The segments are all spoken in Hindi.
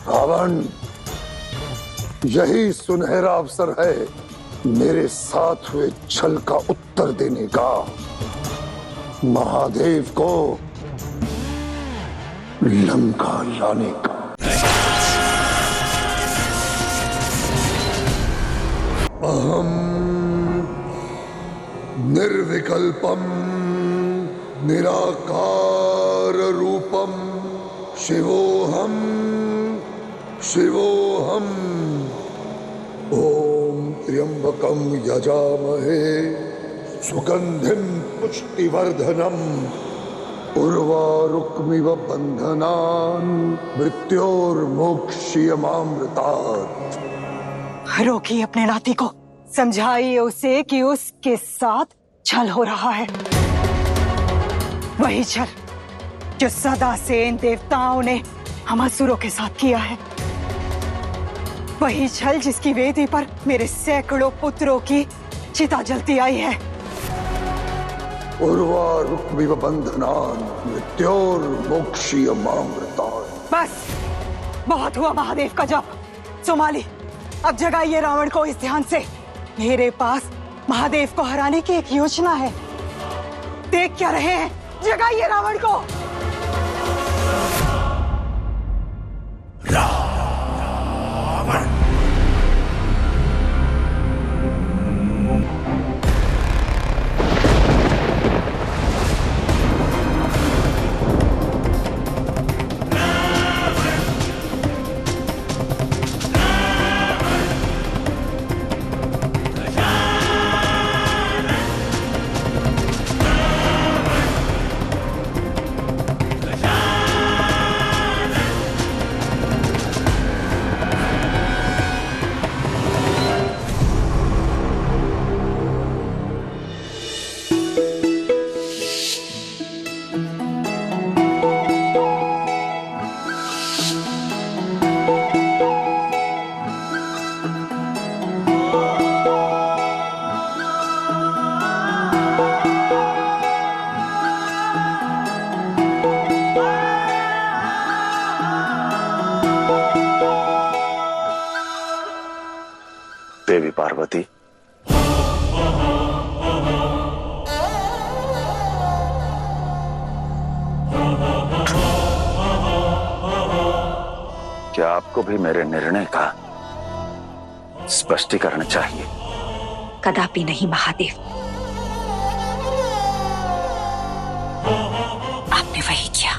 रावण, यही सुनहरा अवसर है मेरे साथ हुए छल का उत्तर देने का। महादेव को लंका लाने का। अहम निर्विकल्पम निराकार रूपम शिवोहम शिवोहम। ओम त्र्यंबकम यजामहे सुगंधिम पुष्टिवर्धनम उर्वारुकमिव बंधनान् मृत्योर्मोक्षयमामृतात्। रोकिए अपने नाती को, समझाइए उसे कि उसके साथ छल हो रहा है। वही छल जो सदा से इन देवताओं ने हम असुरों के साथ किया है। वही छल जिसकी वेदी पर मेरे सैकड़ों पुत्रों की चिता जलती आई है। उर्वारुकमिव बंधनान् मृत्योर्मोक्षयमामृतात्। बस बहुत हुआ महादेव का जप। सोमाली, अब जगाइए रावण को इस ध्यान से। मेरे पास महादेव को हराने की एक योजना है। देख क्या रहे हैं, जगाइए रावण को। रावण देवी पार्वती, क्या आपको भी मेरे निर्णय का स्पष्टीकरण चाहिए? कदापि नहीं महादेव। आपने वही किया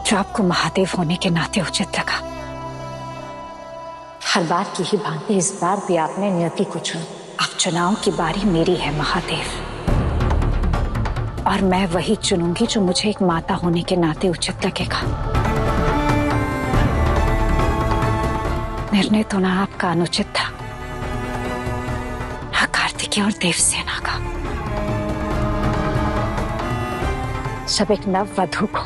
जो आपको महादेव होने के नाते उचित लगा। हर बार की ही भांति इस बार भी आपने नियति को चुना। अब चुनाव की बारी मेरी है महादेव, और मैं वही चुनूंगी जो मुझे एक माता होने के नाते उचित लगेगा। निर्णय तो ना आपका अनुचित था, ना कार्तिकेय और देवसेना का। सब एक नव वधू को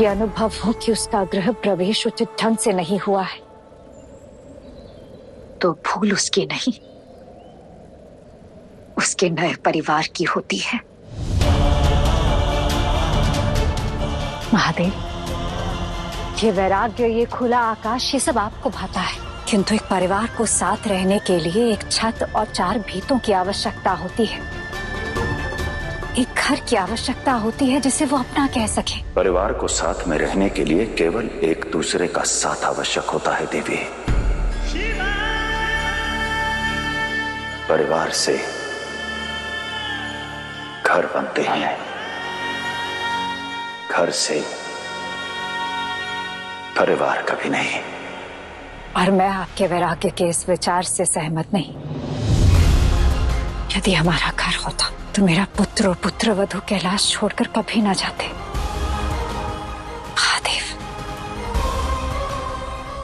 यह अनुभव हो कि उसका गृह प्रवेश उचित ढंग से नहीं हुआ है, तो भूल उसकी नहीं, उसके नए परिवार की होती है। महादेव, ये वैराग्य, ये खुला आकाश, ये सब आपको भाता है, किंतु एक परिवार को साथ रहने के लिए एक छत और 4 भीतों की आवश्यकता होती है। एक घर की आवश्यकता होती है जिसे वो अपना कह सके। परिवार को साथ में रहने के लिए केवल एक दूसरे का साथ आवश्यक होता है देवी। परिवार से घर बनते हैं, घर से परिवार कभी नहीं। और मैं आपके वैराग्य के इस विचार से सहमत नहीं। यदि हमारा घर होता तो मेरा पुत्र और पुत्रवधू कैलाश छोड़कर कभी ना जाते। महादेव,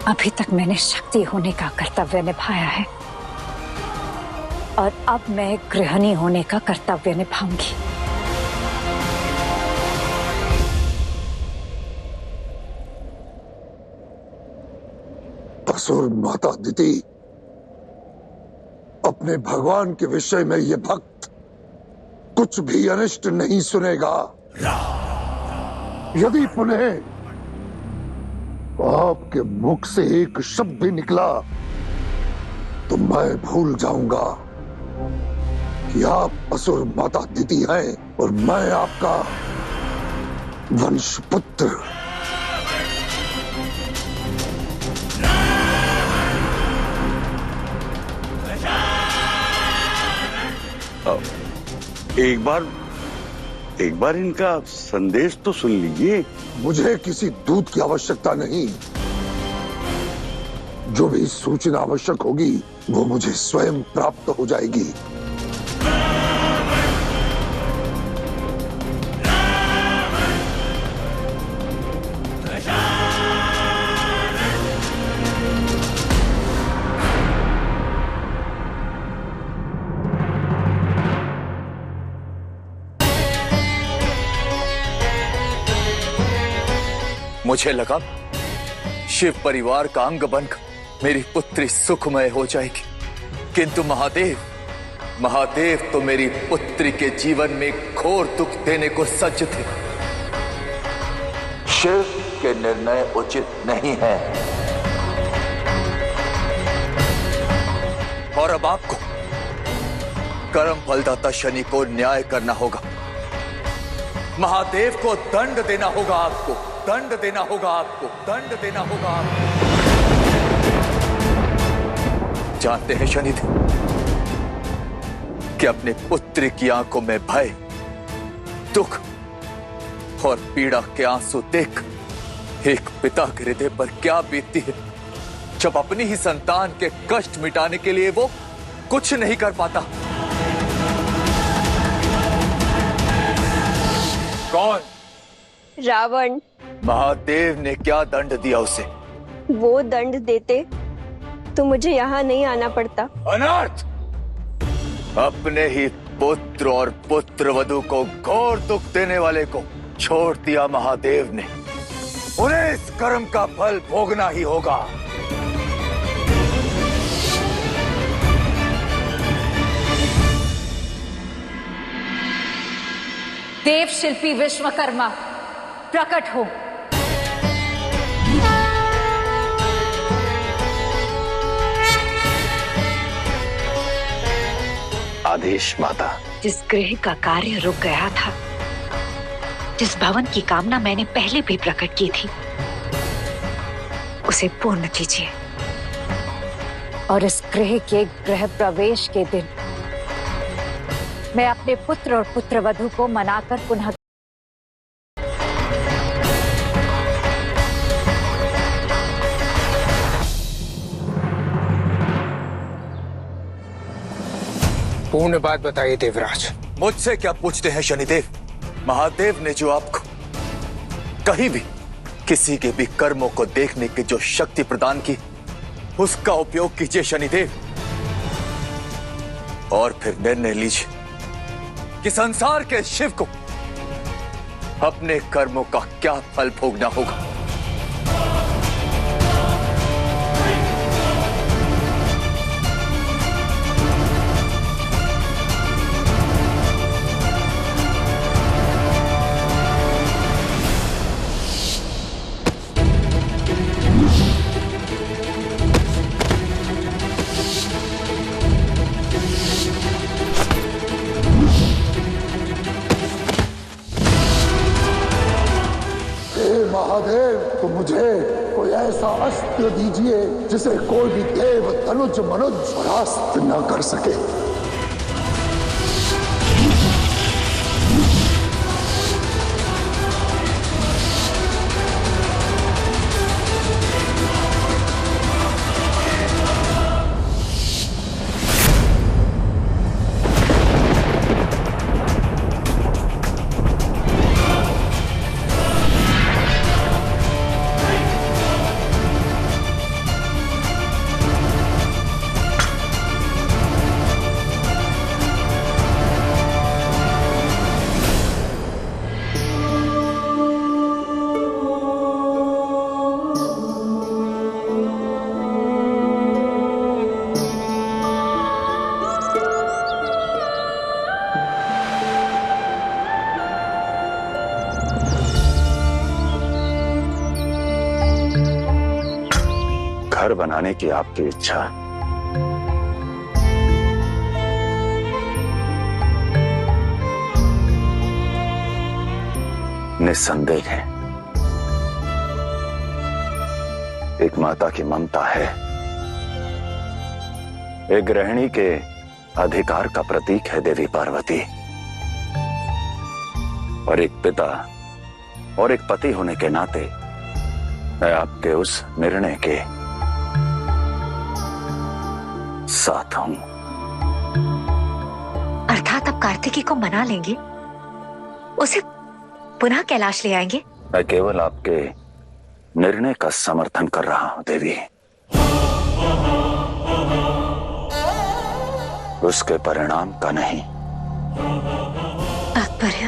अभी तक मैंने शक्ति होने का कर्तव्य निभाया है, और अब मैं गृहिणी होने का कर्तव्य निभाऊंगी। असुर माता दिति, अपने भगवान के विषय में ये भक्त कुछ भी अनिष्ट नहीं सुनेगा। यदि पुनः आपके मुख से एक शब्द भी निकला तो मैं भूल जाऊंगा कि आप असुर माता दीदी हैं और मैं आपका वंशपुत्र। एक बार इनका संदेश तो सुन लीजिए। मुझे किसी दूत की आवश्यकता नहीं। जो भी सूचना आवश्यक होगी वो मुझे स्वयं प्राप्त हो जाएगी। मुझे लगा शिव परिवार का अंग बनकर मेरी पुत्री सुखमय हो जाएगी, किंतु महादेव तो मेरी पुत्री के जीवन में घोर दुख देने को सज्ज थे। शिव के निर्णय उचित नहीं है और अब आपको कर्म फलदाता शनि को न्याय करना होगा। महादेव को दंड देना होगा आपको, दंड देना होगा आपको, दंड देना होगा आपको। जानते हैं शनिदेव कि अपने पुत्र की आंखों में भय, दुख और पीड़ा के आंसू देख एक पिता के हृदय पर क्या बीतती है जब अपनी ही संतान के कष्ट मिटाने के लिए वो कुछ नहीं कर पाता। कौन? रावण। महादेव ने क्या दंड दिया उसे? वो दंड देते तो मुझे यहाँ नहीं आना पड़ता। अनर्थ! अपने ही पुत्र और पुत्रवधू को घोर दुख देने वाले को छोड़ दिया महादेव ने। उन्हें इस कर्म का फल भोगना ही होगा। देव शिल्पी विश्वकर्मा प्रकट हो। आदेश माता। जिस गृह का कार्य रुक गया था, जिस भवन की कामना मैंने पहले भी प्रकट की थी, उसे पूर्ण कीजिए और इस गृह के गृह प्रवेश के दिन मैं अपने पुत्र और पुत्रवधू को मनाकर पुनः पूर्ण बात बताइए देवराज। मुझसे क्या पूछते हैं शनिदेव? महादेव ने जो आपको कहीं भी किसी के भी कर्मों को देखने की जो शक्ति प्रदान की, उसका उपयोग कीजिए शनिदेव, और फिर निर्णय लीजिए कि संसार के शिव को अपने कर्मों का क्या फल भोगना होगा। महादेव, तो मुझे कोई ऐसा अस्त्र दीजिए जिसे कोई भी देव धनुज मनुज परास्त न कर सके। घर बनाने की आपकी इच्छा निस्संदेह है। एक माता की ममता है, एक गृहिणी के अधिकार का प्रतीक है देवी पार्वती, और एक पिता और एक पति होने के नाते मैं आपके उस निर्णय के साथ हूं। अर्थात आप कार्तिकी को मना लेंगे, उसे पुनः कैलाश ले आएंगे? मैं केवल आपके निर्णय का समर्थन कर रहा हूं देवी, उसके परिणाम का नहीं। तात्पर्य?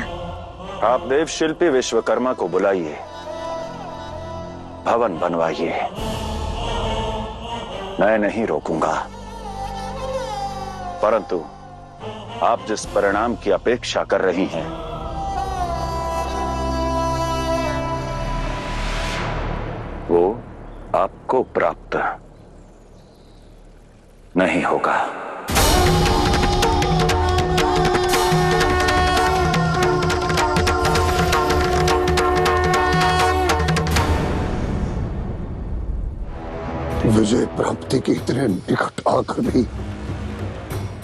आप देव शिल्पी विश्वकर्मा को बुलाइए, भवन बनवाइए, मैं नहीं रोकूंगा, परंतु आप जिस परिणाम की अपेक्षा कर रही हैं वो आपको प्राप्त नहीं होगा। विजय प्राप्ति के इतने निकट आकर भी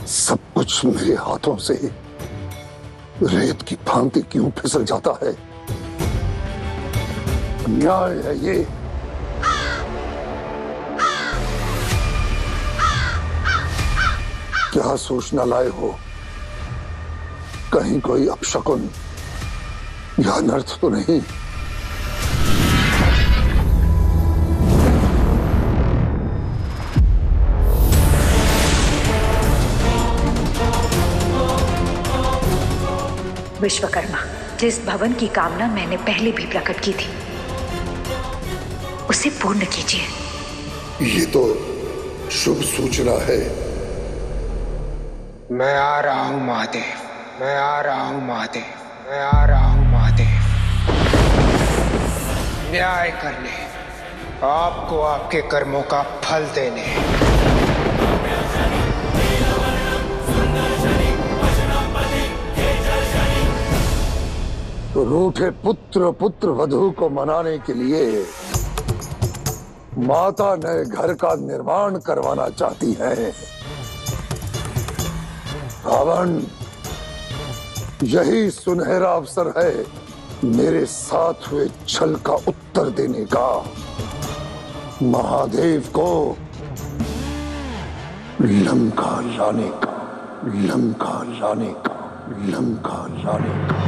सब कुछ मेरे हाथों से रेत की भांति क्यों फिसल जाता है? न्याय है ये। क्या सोचना लाए हो? कहीं कोई अपशकुन या अनर्थ तो नहीं? विश्वकर्मा, जिस भवन की कामना मैंने पहले भी प्रकट की थी उसे पूर्ण कीजिए। ये तो शुभ सूचना है। मैं आ रहा हूं महादेव, मैं आ रहा हूं महादेव, मैं आ रहा हूं महादेव। न्याय करने, आपको आपके कर्मों का फल देने। रूठे पुत्र वधू को मनाने के लिए माता नए घर का निर्माण करवाना चाहती है। रावण, यही सुनहरा अवसर है मेरे साथ हुए छल का उत्तर देने का। महादेव को लंका लाने का, लंका लाने का, लंका लाने का।